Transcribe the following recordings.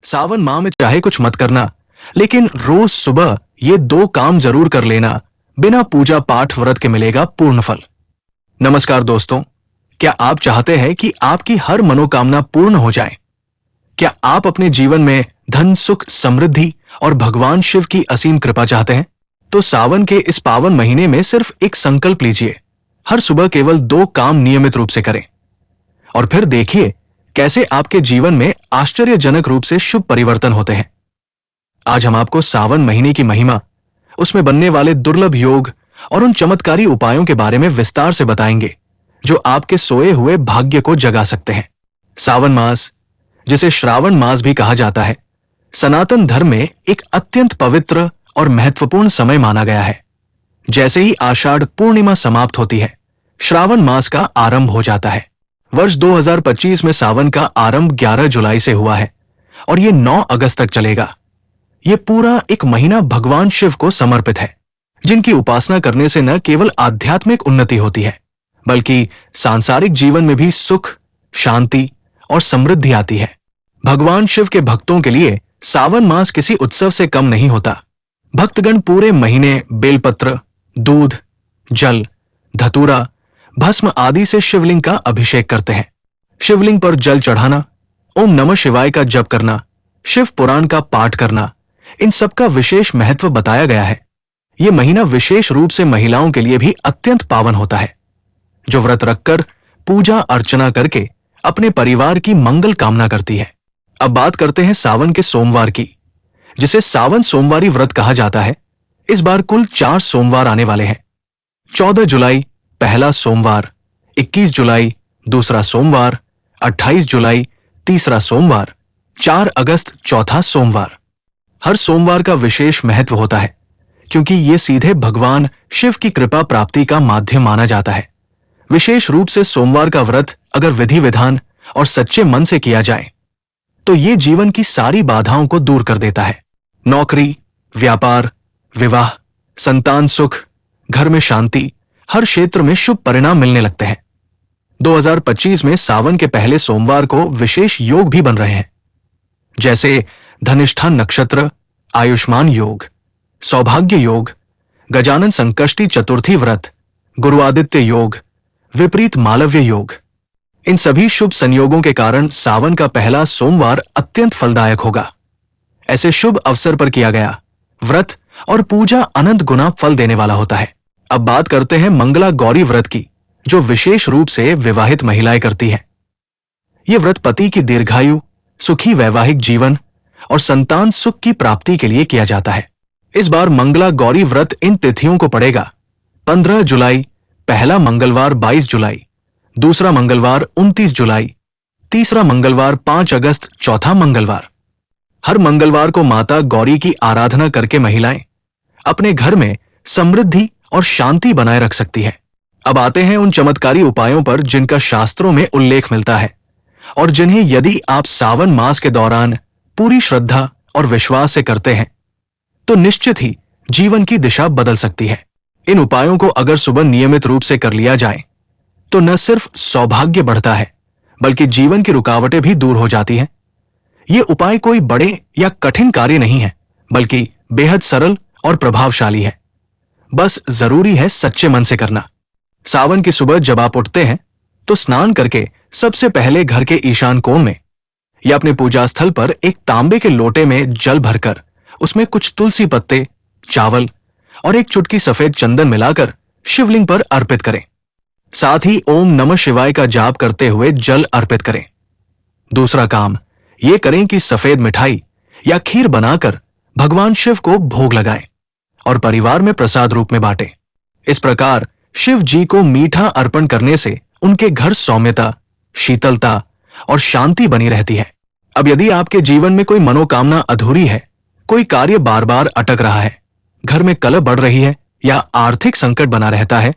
सावन माह में चाहे कुछ मत करना, लेकिन रोज सुबह ये 2 काम जरूर कर लेना। बिना पूजा पाठ व्रत के मिलेगा पूर्ण फल। नमस्कार दोस्तों, क्या आप चाहते हैं कि आपकी हर मनोकामना पूर्ण हो जाए? क्या आप अपने जीवन में धन, सुख, समृद्धि और भगवान शिव की असीम कृपा चाहते हैं? तो सावन के इस पावन महीने में सिर्फ एक संकल्प लीजिए। हर सुबह केवल 2 काम नियमित रूप से करें और फिर देखिए कैसे आपके जीवन में आश्चर्यजनक रूप से शुभ परिवर्तन होते हैं। आज हम आपको सावन महीने की महिमा, उसमें बनने वाले दुर्लभ योग और उन चमत्कारी उपायों के बारे में विस्तार से बताएंगे जो आपके सोए हुए भाग्य को जगा सकते हैं। सावन मास, जिसे श्रावण मास भी कहा जाता है, सनातन धर्म में एक अत्यंत पवित्र और महत्वपूर्ण समय माना गया है। जैसे ही आषाढ़ पूर्णिमा समाप्त होती है, श्रावण मास का आरंभ हो जाता है। वर्ष 2025 में सावन का आरंभ 11 जुलाई से हुआ है और ये 9 अगस्त तक चलेगा। ये पूरा एक महीना भगवान शिव को समर्पित है, जिनकी उपासना करने से न केवल आध्यात्मिक उन्नति होती है, बल्कि सांसारिक जीवन में भी सुख, शांति और समृद्धि आती है। भगवान शिव के भक्तों के लिए सावन मास किसी उत्सव से कम नहीं होता। भक्तगण पूरे महीने बेलपत्र, दूध, जल, धतूरा, भस्म आदि से शिवलिंग का अभिषेक करते हैं। शिवलिंग पर जल चढ़ाना, ओम नमः शिवाय का जप करना, शिव पुराण का पाठ करना, इन सब का विशेष महत्व बताया गया है। यह महीना विशेष रूप से महिलाओं के लिए भी अत्यंत पावन होता है, जो व्रत रखकर पूजा अर्चना करके अपने परिवार की मंगल कामना करती है। अब बात करते हैं सावन के सोमवार की, जिसे सावन सोमवारी व्रत कहा जाता है। इस बार कुल 4 सोमवार आने वाले हैं। 14 जुलाई पहला सोमवार, 21 जुलाई दूसरा सोमवार, 28 जुलाई तीसरा सोमवार, 4 अगस्त चौथा सोमवार। हर सोमवार का विशेष महत्व होता है, क्योंकि ये सीधे भगवान शिव की कृपा प्राप्ति का माध्यम माना जाता है। विशेष रूप से सोमवार का व्रत अगर विधि विधान और सच्चे मन से किया जाए तो ये जीवन की सारी बाधाओं को दूर कर देता है। नौकरी, व्यापार, विवाह, संतान सुख, घर में शांति, हर क्षेत्र में शुभ परिणाम मिलने लगते हैं। 2025 में सावन के पहले सोमवार को विशेष योग भी बन रहे हैं, जैसे धनिष्ठा नक्षत्र, आयुष्मान योग, सौभाग्य योग, गजानन संकष्टी चतुर्थी व्रत, गुरुआदित्य योग, विपरीत मालव्य योग। इन सभी शुभ संयोगों के कारण सावन का पहला सोमवार अत्यंत फलदायक होगा। ऐसे शुभ अवसर पर किया गया व्रत और पूजा अनंत गुना फल देने वाला होता है। अब बात करते हैं मंगला गौरी व्रत की, जो विशेष रूप से विवाहित महिलाएं करती हैं। यह व्रत पति की दीर्घायु, सुखी वैवाहिक जीवन और संतान सुख की प्राप्ति के लिए किया जाता है। इस बार मंगला गौरी व्रत इन तिथियों को पड़ेगा: 15 जुलाई पहला मंगलवार, 22 जुलाई दूसरा मंगलवार, 29 जुलाई तीसरा मंगलवार, 5 अगस्त चौथा मंगलवार। हर मंगलवार को माता गौरी की आराधना करके महिलाएं अपने घर में समृद्धि और शांति बनाए रख सकती है। अब आते हैं उन चमत्कारी उपायों पर जिनका शास्त्रों में उल्लेख मिलता है और जिन्हें यदि आप सावन मास के दौरान पूरी श्रद्धा और विश्वास से करते हैं तो निश्चित ही जीवन की दिशा बदल सकती है। इन उपायों को अगर सुबह नियमित रूप से कर लिया जाए तो न सिर्फ सौभाग्य बढ़ता है, बल्कि जीवन की रुकावटें भी दूर हो जाती हैं। ये उपाय कोई बड़े या कठिन कार्य नहीं है, बल्कि बेहद सरल और प्रभावशाली है। बस जरूरी है सच्चे मन से करना। सावन की सुबह जब आप उठते हैं तो स्नान करके सबसे पहले घर के ईशान कोण में या अपने पूजा स्थल पर एक तांबे के लोटे में जल भरकर उसमें कुछ तुलसी पत्ते, चावल और एक चुटकी सफेद चंदन मिलाकर शिवलिंग पर अर्पित करें। साथ ही ओम नमः शिवाय का जाप करते हुए जल अर्पित करें। दूसरा काम यह करें कि सफेद मिठाई या खीर बनाकर भगवान शिव को भोग लगाएं और परिवार में प्रसाद रूप में बांटें। इस प्रकार शिव जी को मीठा अर्पण करने से उनके घर सौम्यता, शीतलता और शांति बनी रहती है। अब यदि आपके जीवन में कोई मनोकामना अधूरी है, कोई कार्य बार बार अटक रहा है, घर में कलह बढ़ रही है या आर्थिक संकट बना रहता है,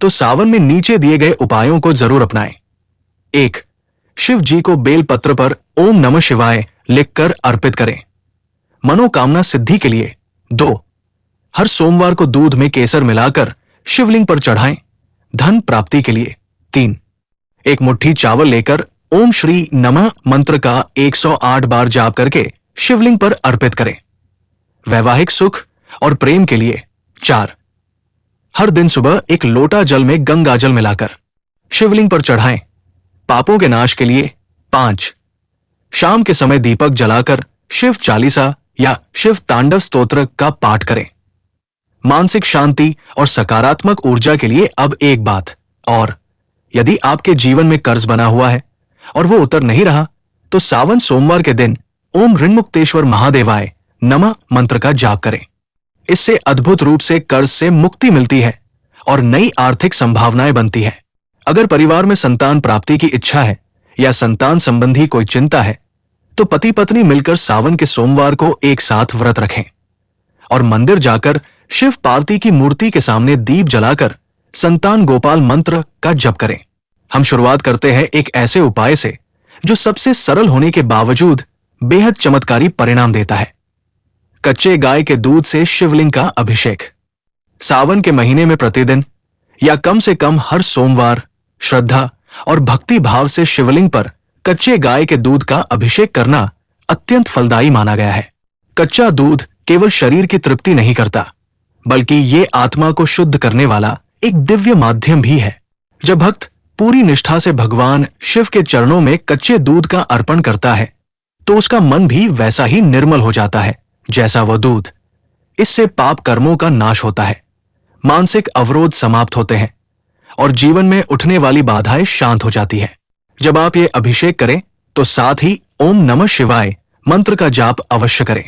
तो सावन में नीचे दिए गए उपायों को जरूर अपनाएं। 1. शिव जी को बेल पत्र पर ओम नमः शिवाय लिखकर अर्पित करें, मनोकामना सिद्धि के लिए। 2. हर सोमवार को दूध में केसर मिलाकर शिवलिंग पर चढ़ाएं, धन प्राप्ति के लिए। 3. एक मुट्ठी चावल लेकर ओम श्री नमः मंत्र का 108 बार जाप करके शिवलिंग पर अर्पित करें। वैवाहिक सुख और प्रेम के लिए 4, हर दिन सुबह एक लोटा जल में गंगा जल मिलाकर शिवलिंग पर चढ़ाएं। पापों के नाश के लिए 5, शाम के समय दीपक जलाकर शिव चालीसा या शिव तांडव स्तोत्र का पाठ करें। मानसिक शांति और सकारात्मक ऊर्जा के लिए अब एक बात और, यदि आपके जीवन में कर्ज बना हुआ है और वो उतर नहीं रहा, तो सावन सोमवार के दिन ओम ऋणमुक्तेश्वर महादेवाय नमः मंत्र का जाप करें। इससे अद्भुत रूप से कर्ज से मुक्ति मिलती है और नई आर्थिक संभावनाएं बनती हैं। अगर परिवार में संतान प्राप्ति की इच्छा है या संतान संबंधी कोई चिंता है, तो पति पत्नी मिलकर सावन के सोमवार को एक साथ व्रत रखें और मंदिर जाकर शिव पार्वती की मूर्ति के सामने दीप जलाकर संतान गोपाल मंत्र का जप करें। हम शुरुआत करते हैं एक ऐसे उपाय से जो सबसे सरल होने के बावजूद बेहद चमत्कारी परिणाम देता है। कच्चे गाय के दूध से शिवलिंग का अभिषेक। सावन के महीने में प्रतिदिन या कम से कम हर सोमवार श्रद्धा और भक्ति भाव से शिवलिंग पर कच्चे गाय के दूध का अभिषेक करना अत्यंत फलदायी माना गया है। कच्चा दूध केवल शरीर की तृप्ति नहीं करता, बल्कि ये आत्मा को शुद्ध करने वाला एक दिव्य माध्यम भी है। जब भक्त पूरी निष्ठा से भगवान शिव के चरणों में कच्चे दूध का अर्पण करता है, तो उसका मन भी वैसा ही निर्मल हो जाता है जैसा वह दूध। इससे पाप कर्मों का नाश होता है, मानसिक अवरोध समाप्त होते हैं और जीवन में उठने वाली बाधाएं शांत हो जाती हैं। जब आप ये अभिषेक करें तो साथ ही ओम नमः शिवाय मंत्र का जाप अवश्य करें।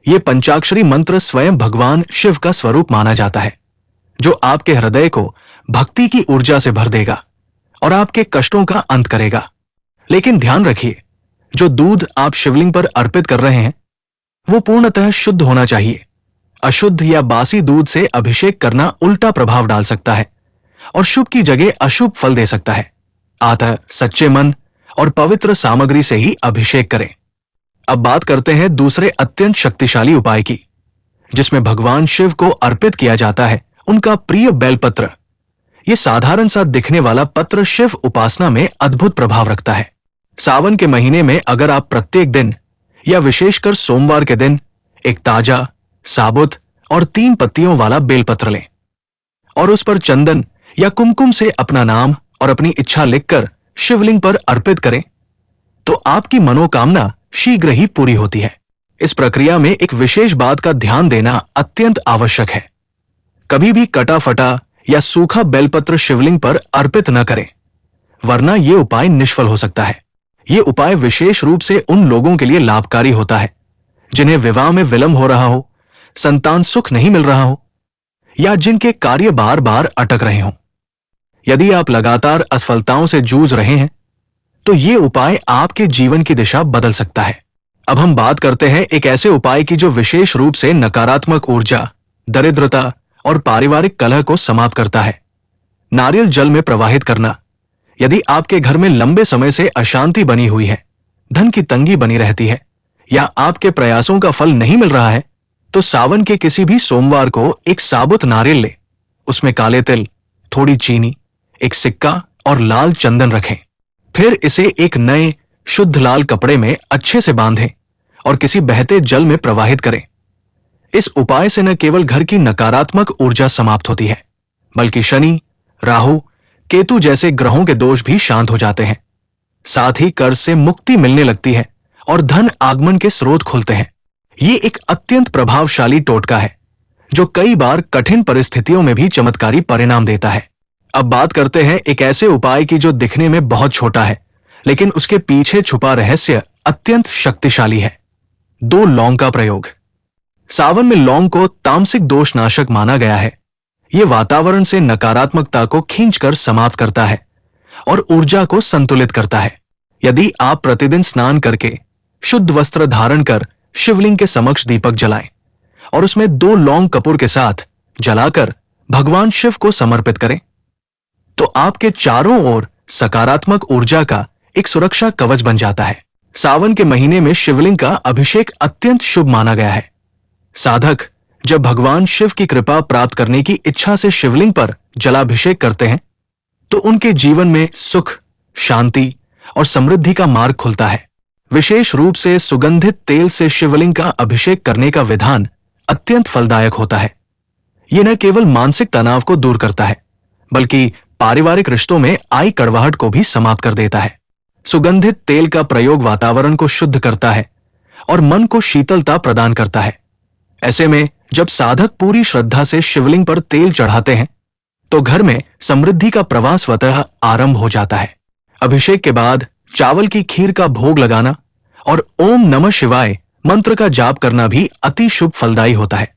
ये पंचाक्षरी मंत्र स्वयं भगवान शिव का स्वरूप माना जाता है, जो आपके हृदय को भक्ति की ऊर्जा से भर देगा और आपके कष्टों का अंत करेगा। लेकिन ध्यान रखिए, जो दूध आप शिवलिंग पर अर्पित कर रहे हैं वो पूर्णतः शुद्ध होना चाहिए। अशुद्ध या बासी दूध से अभिषेक करना उल्टा प्रभाव डाल सकता है और शुभ की जगह अशुभ फल दे सकता है। अतः सच्चे मन और पवित्र सामग्री से ही अभिषेक करें। अब बात करते हैं दूसरे अत्यंत शक्तिशाली उपाय की, जिसमें भगवान शिव को अर्पित किया जाता है उनका प्रिय बेलपत्र। यह साधारण सा दिखने वाला पत्र शिव उपासना में अद्भुत प्रभाव रखता है। सावन के महीने में अगर आप प्रत्येक दिन या विशेषकर सोमवार के दिन एक ताजा, साबुत और 3 पत्तियों वाला बेलपत्र लें और उस पर चंदन या कुमकुम से अपना नाम और अपनी इच्छा लिखकर शिवलिंग पर अर्पित करें, तो आपकी मनोकामना शीघ्र ही पूरी होती है। इस प्रक्रिया में एक विशेष बात का ध्यान देना अत्यंत आवश्यक है। कभी भी कटा फटा या सूखा बेलपत्र शिवलिंग पर अर्पित न करें, वरना यह उपाय निष्फल हो सकता है। यह उपाय विशेष रूप से उन लोगों के लिए लाभकारी होता है जिन्हें विवाह में विलंब हो रहा हो, संतान सुख नहीं मिल रहा हो या जिनके कार्य बार बार अटक रहे हों। यदि आप लगातार असफलताओं से जूझ रहे हैं, तो ये उपाय आपके जीवन की दिशा बदल सकता है। अब हम बात करते हैं एक ऐसे उपाय की जो विशेष रूप से नकारात्मक ऊर्जा, दरिद्रता और पारिवारिक कलह को समाप्त करता है। नारियल जल में प्रवाहित करना। यदि आपके घर में लंबे समय से अशांति बनी हुई है, धन की तंगी बनी रहती है या आपके प्रयासों का फल नहीं मिल रहा है, तो सावन के किसी भी सोमवार को एक साबुत नारियल ले, उसमें काले तिल, थोड़ी चीनी, एक सिक्का और लाल चंदन रखें। फिर इसे एक नए शुद्ध लाल कपड़े में अच्छे से बांधें और किसी बहते जल में प्रवाहित करें। इस उपाय से न केवल घर की नकारात्मक ऊर्जा समाप्त होती है, बल्कि शनि, राहु, केतु जैसे ग्रहों के दोष भी शांत हो जाते हैं। साथ ही कर्ज से मुक्ति मिलने लगती है और धन आगमन के स्रोत खुलते हैं। ये एक अत्यंत प्रभावशाली टोटका है जो कई बार कठिन परिस्थितियों में भी चमत्कारी परिणाम देता है। अब बात करते हैं एक ऐसे उपाय की जो दिखने में बहुत छोटा है, लेकिन उसके पीछे छुपा रहस्य अत्यंत शक्तिशाली है। 2 लौंग का प्रयोग। सावन में लौंग को तामसिक दोष नाशक माना गया है। यह वातावरण से नकारात्मकता को खींचकर समाप्त करता है और ऊर्जा को संतुलित करता है। यदि आप प्रतिदिन स्नान करके शुद्ध वस्त्र धारण कर शिवलिंग के समक्ष दीपक जलाएं और उसमें 2 लौंग कपूर के साथ जलाकर भगवान शिव को समर्पित करें, तो आपके चारों ओर सकारात्मक ऊर्जा का एक सुरक्षा कवच बन जाता है। सावन के महीने में शिवलिंग का अभिषेक अत्यंत शुभ माना गया है। साधक जब भगवान शिव की कृपा प्राप्त करने की इच्छा से शिवलिंग पर जलाभिषेक करते हैं, तो उनके जीवन में सुख, शांति और समृद्धि का मार्ग खुलता है। विशेष रूप से सुगंधित तेल से शिवलिंग का अभिषेक करने का विधान अत्यंत फलदायक होता है। यह न केवल मानसिक तनाव को दूर करता है, बल्कि पारिवारिक रिश्तों में आई कड़वाहट को भी समाप्त कर देता है। सुगंधित तेल का प्रयोग वातावरण को शुद्ध करता है और मन को शीतलता प्रदान करता है। ऐसे में जब साधक पूरी श्रद्धा से शिवलिंग पर तेल चढ़ाते हैं तो घर में समृद्धि का प्रवाह स्वतः आरंभ हो जाता है। अभिषेक के बाद चावल की खीर का भोग लगाना और ओम नमः शिवाय मंत्र का जाप करना भी अति शुभ फलदायी होता है।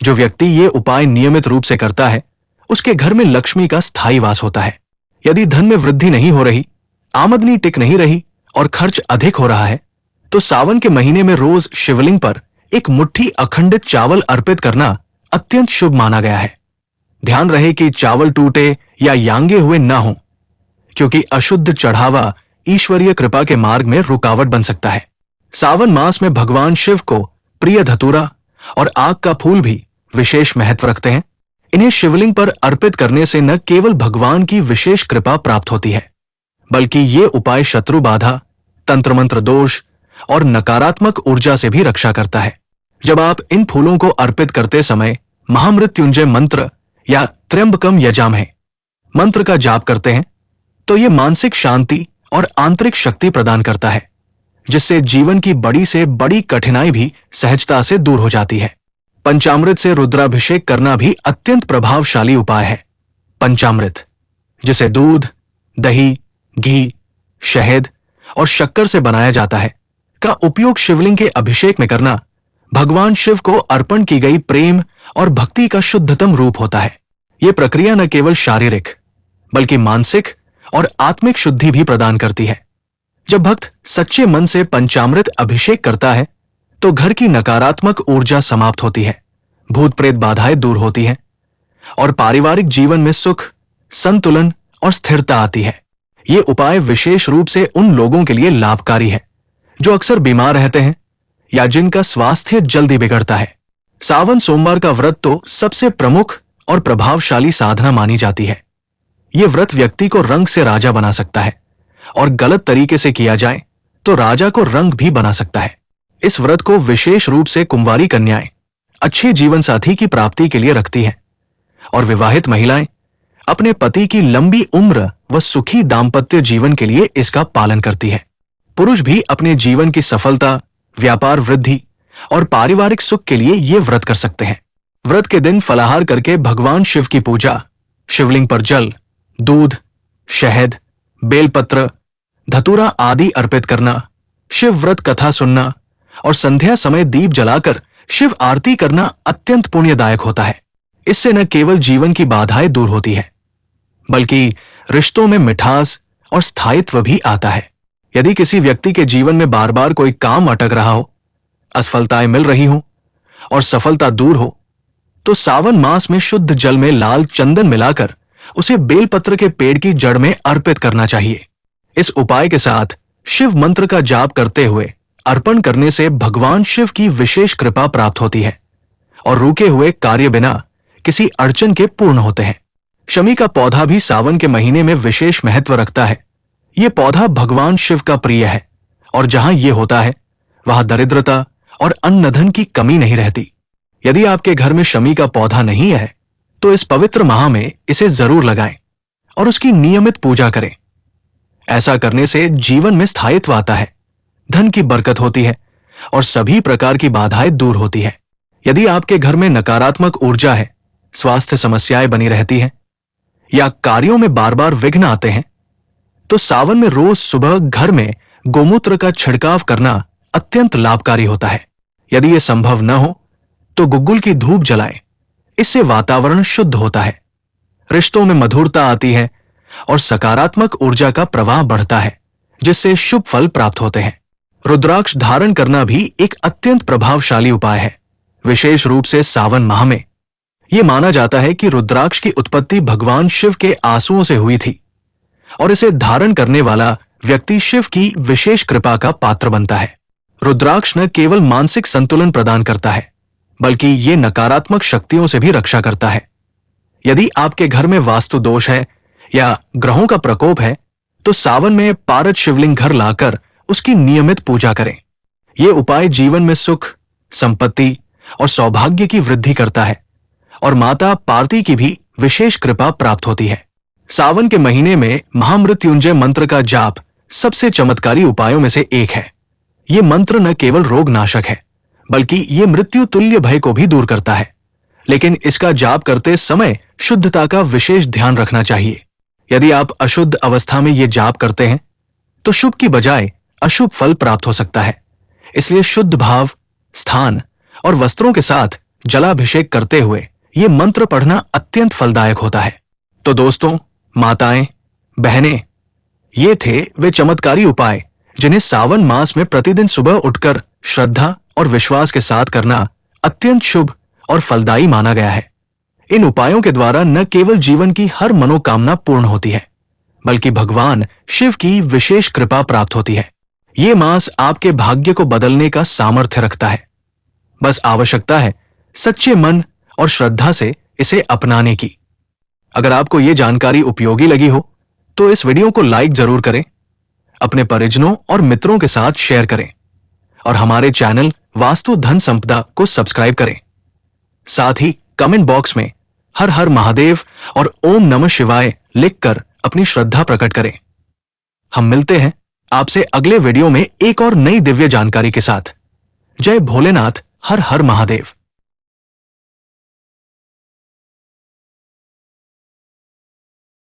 जो व्यक्ति ये उपाय नियमित रूप से करता है उसके घर में लक्ष्मी का स्थायी वास होता है। यदि धन में वृद्धि नहीं हो रही, आमदनी टिक नहीं रही और खर्च अधिक हो रहा है तो सावन के महीने में रोज शिवलिंग पर एक मुट्ठी अखंडित चावल अर्पित करना अत्यंत शुभ माना गया है। ध्यान रहे कि चावल टूटे या यांगे हुए ना हो, क्योंकि अशुद्ध चढ़ावा ईश्वरीय कृपा के मार्ग में रुकावट बन सकता है। सावन मास में भगवान शिव को प्रिय धतूरा और आग का फूल भी विशेष महत्व रखते हैं। इन्हें शिवलिंग पर अर्पित करने से न केवल भगवान की विशेष कृपा प्राप्त होती है, बल्कि ये उपाय शत्रु बाधा, तंत्र मंत्र दोष और नकारात्मक ऊर्जा से भी रक्षा करता है। जब आप इन फूलों को अर्पित करते समय महामृत्युंजय मंत्र या त्र्यंबकम यजामहे मंत्र का जाप करते हैं तो ये मानसिक शांति और आंतरिक शक्ति प्रदान करता है, जिससे जीवन की बड़ी से बड़ी कठिनाई भी सहजता से दूर हो जाती है। पंचामृत से रुद्राभिषेक करना भी अत्यंत प्रभावशाली उपाय है। पंचामृत, जिसे दूध, दही, घी, शहद और शक्कर से बनाया जाता है, का उपयोग शिवलिंग के अभिषेक में करना भगवान शिव को अर्पण की गई प्रेम और भक्ति का शुद्धतम रूप होता है। यह प्रक्रिया न केवल शारीरिक बल्कि मानसिक और आत्मिक शुद्धि भी प्रदान करती है। जब भक्त सच्चे मन से पंचामृत अभिषेक करता है तो घर की नकारात्मक ऊर्जा समाप्त होती है, भूत प्रेत बाधाएं दूर होती हैं और पारिवारिक जीवन में सुख, संतुलन और स्थिरता आती है। ये उपाय विशेष रूप से उन लोगों के लिए लाभकारी है जो अक्सर बीमार रहते हैं या जिनका स्वास्थ्य जल्दी बिगड़ता है। सावन सोमवार का व्रत तो सबसे प्रमुख और प्रभावशाली साधना मानी जाती है। यह व्रत व्यक्ति को रंग से राजा बना सकता है और गलत तरीके से किया जाए तो राजा को रंग भी बना सकता है। इस व्रत को विशेष रूप से कुंवारी कन्याएं अच्छे जीवन साथी की प्राप्ति के लिए रखती हैं और विवाहित महिलाएं अपने पति की लंबी उम्र व सुखी दाम्पत्य जीवन के लिए इसका पालन करती है। पुरुष भी अपने जीवन की सफलता, व्यापार वृद्धि और पारिवारिक सुख के लिए ये व्रत कर सकते हैं। व्रत के दिन फलाहार करके भगवान शिव की पूजा, शिवलिंग पर जल, दूध, शहद, बेलपत्र, धतूरा आदि अर्पित करना, शिव व्रत कथा सुनना और संध्या समय दीप जलाकर शिव आरती करना अत्यंत पुण्यदायक होता है। इससे न केवल जीवन की बाधाएं दूर होती है, बल्कि रिश्तों में मिठास और स्थायित्व भी आता है। यदि किसी व्यक्ति के जीवन में बार बार कोई काम अटक रहा हो, असफलताएं मिल रही हो और सफलता दूर हो, तो सावन मास में शुद्ध जल में लाल चंदन मिलाकर उसे बेलपत्र के पेड़ की जड़ में अर्पित करना चाहिए। इस उपाय के साथ शिव मंत्र का जाप करते हुए अर्पण करने से भगवान शिव की विशेष कृपा प्राप्त होती है और रुके हुए कार्य बिना किसी अड़चन के पूर्ण होते हैं। शमी का पौधा भी सावन के महीने में विशेष महत्व रखता है। यह पौधा भगवान शिव का प्रिय है और जहां यह होता है वहां दरिद्रता और अन्न धन की कमी नहीं रहती। यदि आपके घर में शमी का पौधा नहीं है तो इस पवित्र माह में इसे जरूर लगाएं और उसकी नियमित पूजा करें। ऐसा करने से जीवन में स्थायित्व आता है, धन की बरकत होती है और सभी प्रकार की बाधाएं दूर होती है। यदि आपके घर में नकारात्मक ऊर्जा है, स्वास्थ्य समस्याएं बनी रहती हैं या कार्यों में बार बार विघ्न आते हैं, तो सावन में रोज सुबह घर में गोमूत्र का छिड़काव करना अत्यंत लाभकारी होता है। यदि यह संभव न हो तो गुग्गुल की धूप जलाएं। इससे वातावरण शुद्ध होता है, रिश्तों में मधुरता आती है और सकारात्मक ऊर्जा का प्रवाह बढ़ता है, जिससे शुभ फल प्राप्त होते हैं। रुद्राक्ष धारण करना भी एक अत्यंत प्रभावशाली उपाय है, विशेष रूप से सावन माह में। यह माना जाता है कि रुद्राक्ष की उत्पत्ति भगवान शिव के आंसुओं से हुई थी और इसे धारण करने वाला व्यक्ति शिव की विशेष कृपा का पात्र बनता है। रुद्राक्ष न केवल मानसिक संतुलन प्रदान करता है, बल्कि ये नकारात्मक शक्तियों से भी रक्षा करता है। यदि आपके घर में वास्तु दोष है या ग्रहों का प्रकोप है, तो सावन में पारद शिवलिंग घर लाकर उसकी नियमित पूजा करें। ये उपाय जीवन में सुख, संपत्ति और सौभाग्य की वृद्धि करता है और माता पार्वती की भी विशेष कृपा प्राप्त होती है। सावन के महीने में महामृत्युंजय मंत्र का जाप सबसे चमत्कारी उपायों में से एक है। ये मंत्र न केवल रोग नाशक है, बल्कि ये मृत्यु तुल्य भय को भी दूर करता है। लेकिन इसका जाप करते समय शुद्धता का विशेष ध्यान रखना चाहिए। यदि आप अशुद्ध अवस्था में ये जाप करते हैं तो शुभ की बजाय अशुभ फल प्राप्त हो सकता है। इसलिए शुद्ध भाव, स्थान और वस्त्रों के साथ जलाभिषेक करते हुए ये मंत्र पढ़ना अत्यंत फलदायक होता है। तो दोस्तों, माताएं, बहनें, ये थे वे चमत्कारी उपाय जिन्हें सावन मास में प्रतिदिन सुबह उठकर श्रद्धा और विश्वास के साथ करना अत्यंत शुभ और फलदायी माना गया है। इन उपायों के द्वारा न केवल जीवन की हर मनोकामना पूर्ण होती है, बल्कि भगवान शिव की विशेष कृपा प्राप्त होती है। ये मास आपके भाग्य को बदलने का सामर्थ्य रखता है। बस आवश्यकता है सच्चे मन और श्रद्धा से इसे अपनाने की। अगर आपको ये जानकारी उपयोगी लगी हो तो इस वीडियो को लाइक जरूर करें, अपने परिजनों और मित्रों के साथ शेयर करें और हमारे चैनल वास्तु धन संपदा को सब्सक्राइब करें। साथ ही कमेंट बॉक्स में हर हर महादेव और ओम नमः शिवाय लिखकर अपनी श्रद्धा प्रकट करें। हम मिलते हैं आपसे अगले वीडियो में एक और नई दिव्य जानकारी के साथ। जय भोलेनाथ, हर हर महादेव।